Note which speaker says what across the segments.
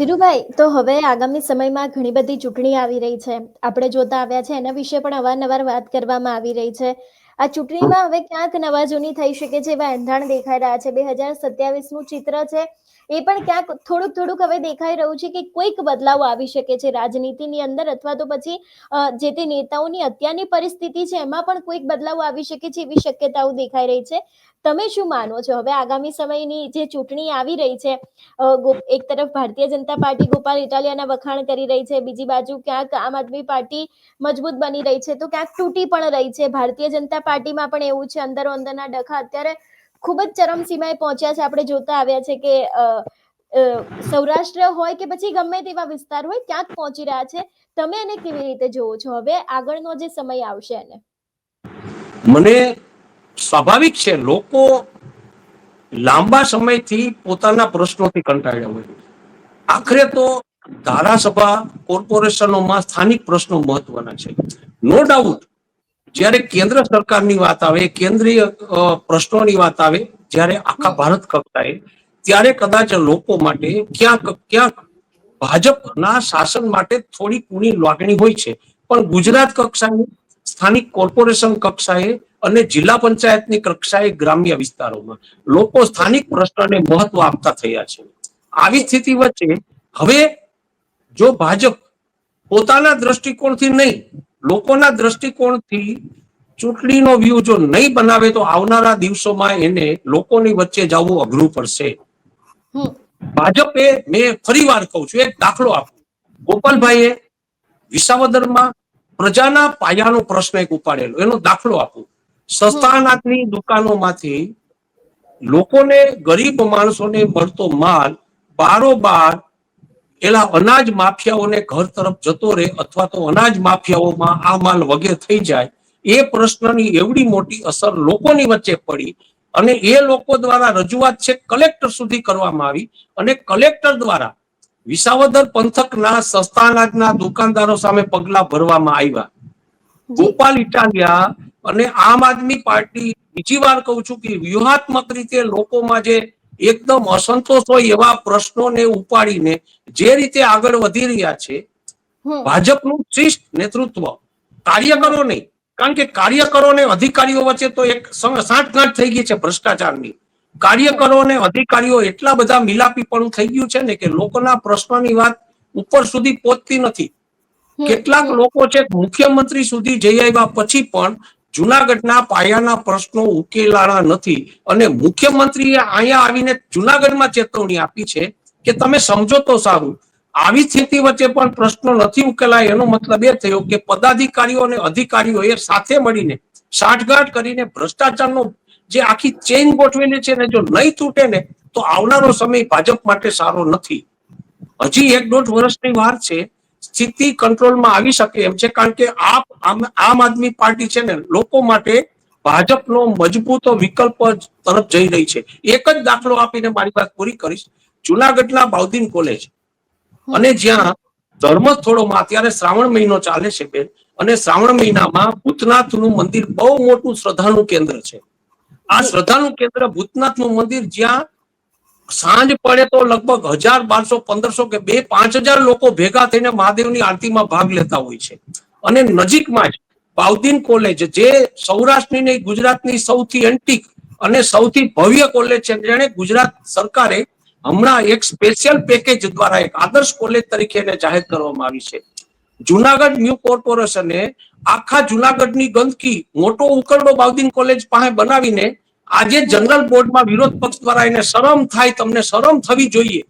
Speaker 1: ધીરુભાઈ, તો હવે આગામી સમયમાં ઘણી બધી ચૂંટણી આવી રહી છે. આપણે જોતા આવ્યા છે, એના વિશે પણ અવારનવાર વાત કરવામાં આવી રહી છે. આ ચૂંટણીમાં હવે ક્યાંક નવા-જૂની થઈ શકે છે એવા એંધાણ દેખાઈ રહ્યા છે. 2027નું ચિત્ર છે, એ પણ ક્યાંક થોડુંક હવે દેખાઈ રહ્યું છે કે કોઈક બદલાવ આવી શકે છે રાજનીતિની અંદર, અથવા તો પછી જે તે નેતાઓની અત્યારની પરિસ્થિતિ છે એમાં પણ કોઈક બદલાવ આવી શકે છે એવી શક્યતાઓ દેખાઈ રહી છે. તમે શું માનો છો? હવે આગામી સમયની જે ચૂંટણી આવી રહી છે, એક તરફ ભારતીય જનતા પાર્ટી ગોપાલ ઇટાલિયાના વખાણ કરી રહી છે, બીજી બાજુ ક્યાંક આમ આદમી પાર્ટી મજબૂત બની રહી છે, તો ક્યાંક તૂટી પણ રહી છે. ભારતીય જનતા પાર્ટીમાં પણ એવું છે, અંદરો અંદરના ડખા અત્યારે ખૂબ જ ચરમસીમાએ પહોંચ્યા છે. આપણે જોતા આવ્યા છે કે સૌરાષ્ટ્ર હોય કે પછી ગમે તેવા વિસ્તાર હોય, ક્યાંક પહોંચી રહ્યા છે. તમે એને કેવી રીતે જોવો છો હવે આગળનો જે સમય આવશે એને?
Speaker 2: મને સ્વાભાવિક છે, લોકો લાંબા સમયથી પોતાના પ્રશ્નોથી કંટાળ્યા હોય. આખરે તો ધારાસભા કોર્પોરેશનોમાં સ્થાનિક પ્રશ્નો મહત્વના છે. નો ડાઉટ, જ્યારે કેન્દ્ર સરકારની વાત આવે, કેન્દ્રીય પ્રશ્નોની વાત આવે, જ્યારે આખા ભારત કક્ષાએ, ત્યારે કદાચ લોકો માટે ક્યાંક ભાજપના શાસન માટે થોડી ઊણી લાગણી હોય છે. પણ ગુજરાત કક્ષાએ, સ્થાનિક કોર્પોરેશન કક્ષાએ અને જિલ્લા પંચાયતની કક્ષાએ, ગ્રામ્ય વિસ્તારોમાં લોકો સ્થાનિક પ્રશ્નને મહત્વ આપતા થયા છે. આવી સ્થિતિ વચ્ચે હવે જો ભાજપ પોતાના દ્રષ્ટિકોણથી નહીં, લોકોના દ્રષ્ટિકોણથી ચૂંટણીનો વ્યૂહ જો નહીં બનાવે, તો આવનારા દિવસોમાં એને લોકોની વચ્ચે જવું અઘરું પડશે. ભાજપે, મેં ફરી વાર કહું છું, એક દાખલો આપું. ગોપાલભાઈએ વિસાવદરમાં પ્રજાના પાયાનો પ્રશ્ન એક ઉપાડેલો, એનો દાખલો આપું. સસ્તા અનાજની દુકાનોમાંથી લોકોને, ગરીબ માણસોને મળતો માલ બારોબાર એલા અનાજ માફિયાઓને ઘર તરફ જતો રહે, અથવા તો અનાજ માફિયાઓમાં આ માલ વગે થઈ જાય, એ પ્રશ્નની એવડી મોટી અસર લોકોની વચ્ચે પડી અને એ લોકો દ્વારા રજૂઆત છે કલેક્ટર સુધી કરવામાં આવી અને કલેક્ટર દ્વારા વિસાવદર પંથકના સસ્તા અનાજના દુકાનદારો સામે પગલા ભરવામાં આવ્યા. ગોપાલ ઇટાલિયા અને આમ આદમી પાર્ટી, બીજી વાર કહું છું કે વ્યૂહાત્મક રીતે લોકોમાં જે એકદમ અસંતોષ હોય એવા પ્રશ્નોને ઉપાડીને જે રીતે આગળ વધી રહ્યા છે, ભાજપનું શ્રેષ્ઠ નેતૃત્વ, કાર્યકરો નહીં, કારણ કે કાર્યકરો અને અધિકારીઓ વચ્ચે તો એક સાંઠગાંઠ થઈ ગઈ છે ભ્રષ્ટાચારની. કાર્યકરો અને અધિકારીઓ એટલા બધા મિલાપીપણું થઈ ગયું છે ને કે લોકોના પ્રશ્નોની વાત ઉપર સુધી પહોંચતી નથી. કેટલાક લોકો છે મુખ્યમંત્રી સુધી જઈ આવ્યા પછી પણ જુનાગઢના પાયાના પ્રશ્નો ઉકેલાણા નથી અને મુખ્યમંત્રીએ અહીંયા આવીને જુનાગઢમાં ચેતવણી આપી છે કે તમે સમજો તો સારું. આવી સ્થિતિ વચ્ચે પણ પ્રશ્નો નથી ઉકેલાય, એનો મતલબ એ થયો કે પદાધિકારીઓ અને અધિકારીઓએ સાથે મળીને સાંઠગાંઠ કરીને ભ્રષ્ટાચારનો જે આખી ચેઇન ગોઠવેલી છે ને, જો નહીં તૂટે ને, તો આવનારો સમય ભાજપ માટે સારો નથી. હજી 1-1.5 વર્ષની વાર છે, સ્થિતિ કંટ્રોલમાં આવી શકે એમ છે, કારણ કે આમ આદમી પાર્ટી છે ને લોકો માટે ભાજપનો મજબૂત વિકલ્પ તરફ જઈ રહી છે. એક જ દાખલો આપીને મારી વાત પૂરી કરીશ. જુનાગઢના બાઉદીન કોલેજ અને જ્યાં ધર્મસ્થળોમાં અત્યારે શ્રાવણ મહિનો ચાલે છે બેન, અને શ્રાવણ મહિનામાં ભૂતનાથનું મંદિર બહુ મોટું શ્રદ્ધાનું કેન્દ્ર છે. આ શ્રદ્ધાનું કેન્દ્ર ભૂતનાથનું મંદિર, જ્યાં સાંજ પડે તો લગભગ 1000, 1200, 1500 કે 2-5000 લોકો ભેગા થઈને મહાદેવની આરતીમાં ભાગ લેતા હોય છે. અને નજીકમાં જ બાઉદીન કોલેજ, જે સૌરાષ્ટ્રની નહીં, ગુજરાતની સૌથી એન્ટિક અને સૌથી ભવ્ય કોલેજ છે, જેને ગુજરાત સરકારે હમણાં એક સ્પેશિયલ પેકેજ દ્વારા એક આદર્શ કોલેજ તરીકે એને જાહેર કરવામાં આવી છે. જુનાગઢ ન્યૂ કોર્પોરેશને આખા જુનાગઢની ગંદકી મોટો ઉકરડો બાઉદીન કોલેજ પાસે બનાવીને આજે જનરલ બોર્ડમાં વિરોધ પક્ષ દ્વારા એને શરમ થાય, તમને શરમ થવી જોઈએ,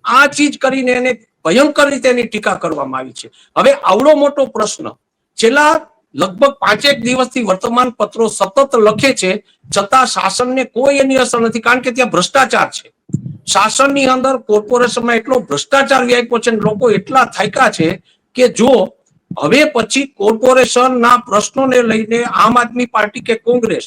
Speaker 2: આ ચીજ કરીને એને ભયંકર રીતે એની ટીકા કરવામાં આવી છે. હવે આવડો મોટો પ્રશ્ન છેલ્લા લગભગ 5-1 દિવસથી વર્તમાન પત્રો સતત લખે છે, છતાં શાસનને કોઈ એની અસર નથી, કારણ કે ત્યાં ભ્રષ્ટાચાર છે. શાસનની અંદર કોર્પોરેશનમાં એટલો ભ્રષ્ટાચાર વ્યાપ્યો છે, લોકો એટલા થાક્યા છે કે જો હવે પછી કોર્પોરેશનના પ્રશ્નોને લઈને આમ આદમી પાર્ટી કે કોંગ્રેસ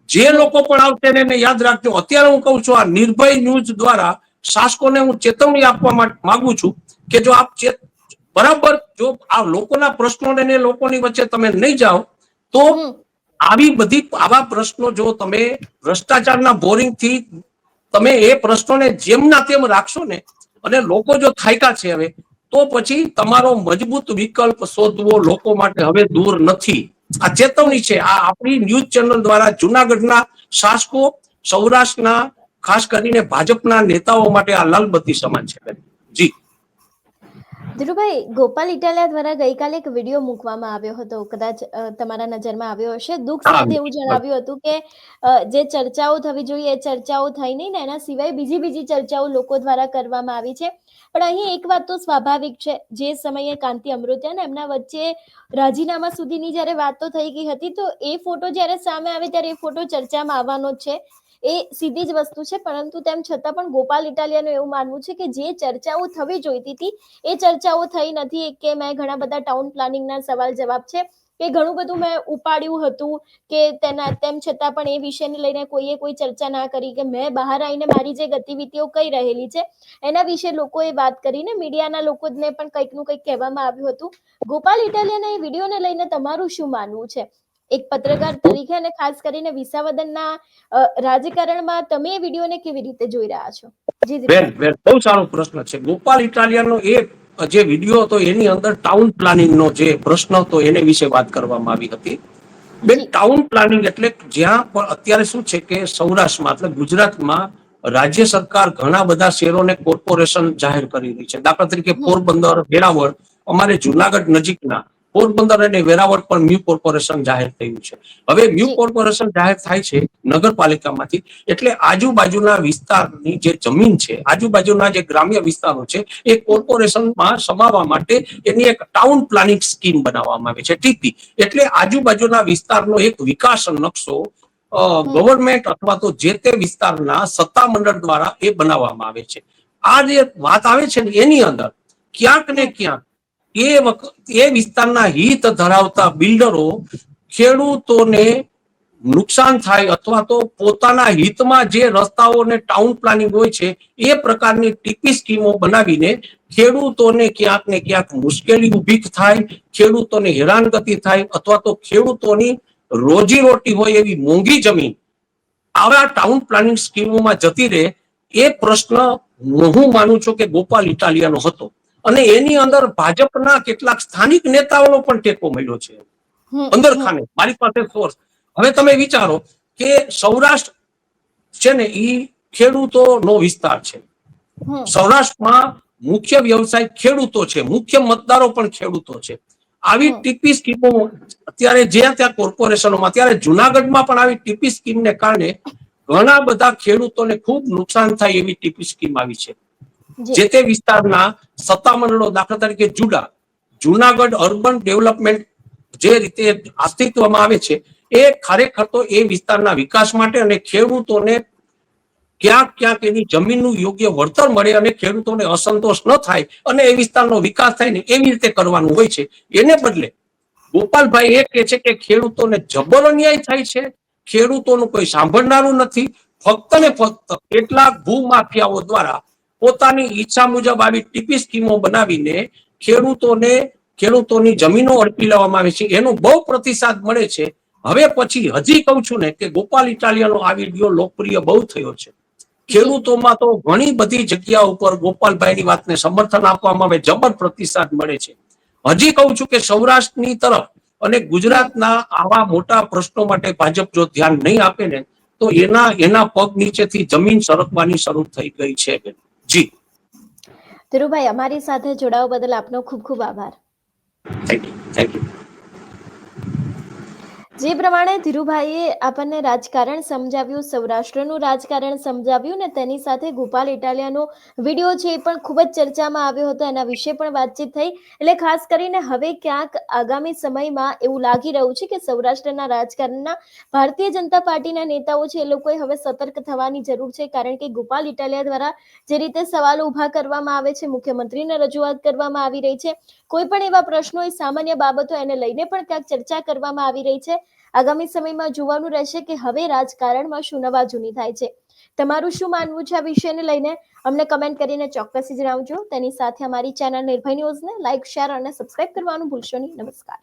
Speaker 2: જે લોકો પણ આવશે એને યાદ રાખજો. અત્યારે હું કહું છું, આ નિર્ભય ન્યૂઝ દ્વારા શાસકોને હું ચેતવણી આપવા માટે માંગુ છું કે જો આપ બરાબર જો આ લોકોના પ્રશ્નોને લોકોની વચ્ચે તમે નહીં જાઓ, તો આવા પ્રશ્નો જો તમે ભ્રષ્ટાચારના બોરિંગથી તમે એ પ્રશ્નોને જેમના તેમ રાખશો ને, અને લોકો જો થાક્યા છે હવે, તો પછી તમારો મજબૂત વિકલ્પ શોધવો લોકો માટે હવે દૂર નથી. આ ચેતવણી છે. આ આપણી ન્યૂઝ ચેનલ દ્વારા જુનાગઢના શાસકો, સૌરાષ્ટ્રના ખાસ કરીને ભાજપના નેતાઓ માટે આ લાલબત્તી સમાન છે. જી
Speaker 1: ધીરુભાઈ, ગોપાલ ઇટાલિયા દ્વારા ગઈકાલે એક વિડીયો મૂકવામાં આવ્યો હતો, કદાચ તમારા નજરમાં આવ્યો હશે. દુઃખ સાથે એવું જણાવ્યું હતું કે જે ચર્ચાઓ થવી જોઈએ એ ચર્ચાઓ થઈ નહીં ને એના સિવાય બીજી ચર્ચાઓ લોકો દ્વારા કરવામાં આવી છે. પણ અહીં એક વાત તો સ્વાભાવિક છે, જે સમયે કાંતિ અમૃતિયા ને એમના વચ્ચે રાજીનામા સુધીની જ્યારે વાતો થઈ ગઈ હતી, તો એ ફોટો જ્યારે સામે આવે ત્યારે એ ફોટો ચર્ચામાં આવવાનો જ છે. એ સીધી જ વસ્તુ છે. પરંતુ તેમ છતાં પણ ગોપાલ ઇટાલિયાનું એવું માનવું છે કે જે ચર્ચાઓ થવી જોઈતી હતી એ ચર્ચાઓ થઈ નથી. કે મેં ઘણા બધા ટાઉન પ્લાનિંગના સવાલ જવાબ છે કે ઘણું બધું મેં ઉપાડ્યું હતું, કે તેમ છતાં પણ એ વિષયને લઈને કોઈએ કોઈ ચર્ચા ના કરી, કે મેં બહાર આવીને મારી જે ગતિવિધિઓ કઈ રહેલી છે એના વિશે લોકોએ વાત કરીને મીડિયાના લોકોને પણ કંઈકનું કંઈક કહેવામાં આવ્યું હતું. ગોપાલ ઇટાલિયાના એ વિડીયોને લઈને તમારું શું માનવું છે એક પત્રકાર તરીકે, અને ખાસ કરીને વિસાવદનના રાજકારણમાં તમે એ વિડીયોને કેવી રીતે જોઈ રહ્યા છો? જી ધીરુભાઈ.
Speaker 2: બહુ સારો પ્રશ્ન છે. ગોપાલ ઇટાલિયાનો એક જે વિડીયો હતો એની અંદર ટાઉન પ્લાનિંગનો જે પ્રશ્ન હતો એને વિશે વાત કરવામાં આવી હતી. બેન, ટાઉન પ્લાનિંગ એટલે જ્યાં પણ અત્યારે શું છે કે સૌરાષ્ટ્રમાં એટલે ગુજરાતમાં રાજ્ય સરકાર ઘણા બધા શહેરોને કોર્પોરેશન જાહેર કરી રહી છે. દાખલા તરીકે પોરબંદર, વેરાવળ, અમારે જુનાગઢ નજીકના પોરબંદર અને વેરાવળ પણ મ્યુ કોર્પોરેશન જાહેર થયું છે. હવે મ્યુ કોર્પોરેશન જાહેર થાય છે નગરપાલિકામાંથી, એટલે આજુબાજુના વિસ્તારની જે જમીન છે, આજુબાજુના જે ગ્રામ્ય વિસ્તારો છે, એ કોર્પોરેશનમાં સમાવવા માટે એની એક ટાઉન પ્લાનિંગ સ્કીમ બનાવવામાં આવે છે, ટીપી. એટલે આજુબાજુના વિસ્તારનો એક વિકાસ નકશો ગવર્મેન્ટ અથવા તો જે તે વિસ્તારના સત્તામંડળ દ્વારા એ બનાવવામાં આવે છે. આ જે વાત આવે છે ને એની અંદર ક્યાંક ને ક્યાંક એ વિસ્તારના હિત ધરાવતા બિલ્ડરો ખેડૂતોને નુકસાન થાય અથવા તો પોતાના હિતમાં જે રસ્તાઓને ટાઉન પ્લાનિંગ હોય છે એ પ્રકારની ટીપી સ્કીમો બનાવીને ખેડૂતોને ક્યાંક ને ક્યાંક મુશ્કેલી ઉભી થાય, ખેડૂતોને હેરાનગતિ થાય, અથવા તો ખેડૂતોની રોજીરોટી હોય એવી મોંઘી જમીન આવા ટાઉન પ્લાનિંગ સ્કીમોમાં જતી રહે, એ પ્રશ્ન હું માનું છું કે ગોપાલ ઇટાલિયાનો હતો. અને એની અંદર ભાજપના કેટલાક સ્થાનિક નેતાઓનો પણ ટેકો મળ્યો છે અંદર ખાને. મારી પાસે સોર્સ. હવે તમે વિચારો કે સૌરાષ્ટ્ર છે ને એ ખેડૂતોનો વિસ્તાર છે. સૌરાષ્ટ્રમાં મુખ્ય વ્યવસાય ખેડૂતો છે, મુખ્ય મતદારો પણ ખેડૂતો છે. આવી ટીપી સ્કીમો અત્યારે જ્યાં ત્યાં કોર્પોરેશનોમાં, ત્યારે જુનાગઢમાં પણ આવી ટીપી સ્કીમને કારણે ઘણા બધા ખેડૂતોને ખૂબ નુકસાન થાય એવી ટીપી સ્કીમ આવી છે. જે તે વિસ્તારના સત્તામંડળો, દાખલા તરીકે જુનાગઢ અર્બન ડેવલપમેન્ટ જે રીતે અસ્તિત્વમાં આવે છે, એ ખરેખર તો એ વિસ્તારના વિકાસ માટે અને ખેડૂતોને ક્યાંક ક્યાંક એની જમીનનું યોગ્ય વળતર મળે અને ખેડૂતોને અસંતોષ ન થાય અને એ વિસ્તારનો વિકાસ થાય ને એવી રીતે કરવાનું હોય છે. એને બદલે ગોપાલભાઈ એ કહે છે કે ખેડૂતોને જબર અન્યાય થાય છે, ખેડૂતોનું કોઈ સાંભળનારું નથી. ફક્ત ને ફક્ત કેટલાક ભૂમાફિયાઓ દ્વારા પોતાની ઈચ્છા મુજબ આવી ટીપી સ્કીમો બનાવીને ખેડૂતોની જમીનો અડપી લેવામાં આવે છે. એનો બહુ પ્રતિસાદ મળે છે. હવે પછી હજી કહું છું ને કે ગોપાલ ઇટાલિયાનો આ વિડીયો લોકપ્રિય બહુ થયો છે. ખેડૂતોમાં તો ઘણી બધી જગ્યા ઉપર ગોપાલભાઈની વાતને સમર્થન આપવામાં આવે, જબર પ્રતિસાદ મળે છે. હજી કહું છું કે સૌરાષ્ટ્રની તરફ અને ગુજરાતના આવા મોટા પ્રશ્નો માટે ભાજપ જો ધ્યાન નહીં આપે ને તો એના પગ નીચેથી જમીન સરકવાની શરૂ થઈ ગઈ છે. જી
Speaker 1: ધીરુભાઈ, અમારી સાથે જોડાવા બદલ આપનો ખૂબ ખૂબ આભાર.
Speaker 2: Thank you.
Speaker 1: જે પ્રમાણે ધીરુભાઈએ આપણને રાજકારણ સમજાવ્યું, સૌરાષ્ટ્રનું રાજકારણ સમજાવ્યું, ને તેની સાથે ગોપાલ ઇટાલિયાનો વિડીયો છે એ પણ ખૂબ જ ચર્ચામાં આવ્યો હતો, એના વિશે પણ વાતચીત થઈ. એટલે ખાસ કરીને હવે ક્યાંક આગામી સમયમાં એવું લાગી રહ્યું છે કે સૌરાષ્ટ્રના રાજકારણના ભારતીય જનતા પાર્ટીના નેતાઓ છે એ લોકોએ હવે સતર્ક થવાની જરૂર છે. કારણ કે ગોપાલ ઇટાલિયા દ્વારા જે રીતે સવાલો ઉભા કરવામાં આવે છે, મુખ્યમંત્રીને રજૂઆત કરવામાં આવી રહી છે, કોઈ પણ એવા પ્રશ્નો, સામાન્ય બાબતો એને લઈને પણ ક્યાંક ચર્ચા કરવામાં આવી રહી છે. આગામી સમયમાં જોવાનું રહેશે કે હવે રાજકારણમાં શું નવા જૂની થાય છે. તમારું શું માનવું છે આ વિષયને લઈને અમને કમેન્ટ કરીને ચોક્કસ જણાવજો. તેની સાથે અમારી ચેનલ નિર્ભય ન્યૂઝને લાઈક, શેર અને સબસ્ક્રાઇબ કરવાનું ભૂલશો નહીં. નમસ્કાર.